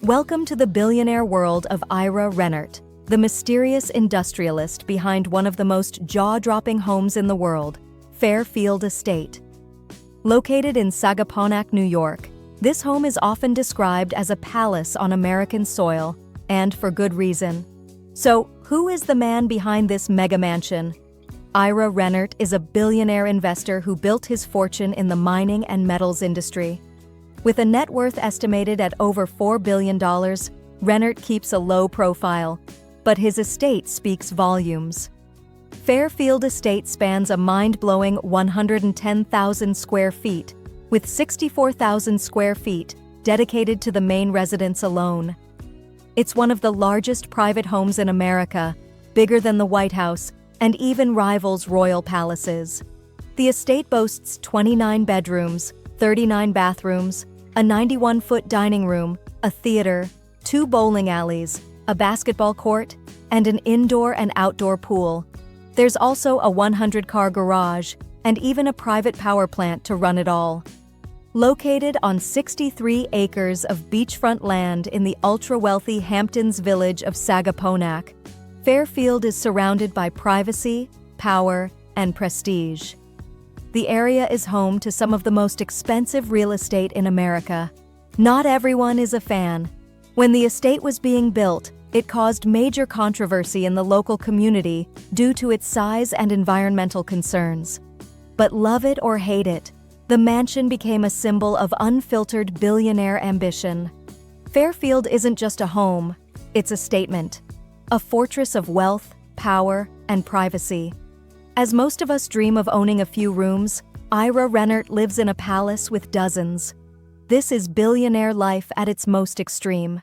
Welcome to the billionaire world of Ira Rennert, the mysterious industrialist behind one of the most jaw-dropping homes in the world, Fairfield Estate. Located in Sagaponack, New York, this home is often described as a palace on American soil, and for good reason. So, who is the man behind this mega mansion? Ira Rennert is a billionaire investor who built his fortune in the mining and metals industry. With a net worth estimated at over $4 billion, Rennert keeps a low profile, but his estate speaks volumes. Fairfield Estate spans a mind-blowing 110,000 square feet, with 64,000 square feet dedicated to the main residence alone. It's one of the largest private homes in America, bigger than the White House, and even rivals royal palaces. The estate boasts 29 bedrooms, 39 bathrooms, a 91-foot dining room, a theater, 2 bowling alleys, a basketball court, and an indoor and outdoor pool. There's also a 100-car garage, and even a private power plant to run it all. Located on 63 acres of beachfront land in the ultra-wealthy Hamptons village of Sagaponack, Fairfield is surrounded by privacy, power, and prestige. The area is home to some of the most expensive real estate in America. Not everyone is a fan. When the estate was being built, it caused major controversy in the local community due to its size and environmental concerns. But love it or hate it, the mansion became a symbol of unfiltered billionaire ambition. Fairfield isn't just a home, it's a statement. A fortress of wealth, power, and privacy. As most of us dream of owning a few rooms, Ira Rennert lives in a palace with dozens. This is billionaire life at its most extreme.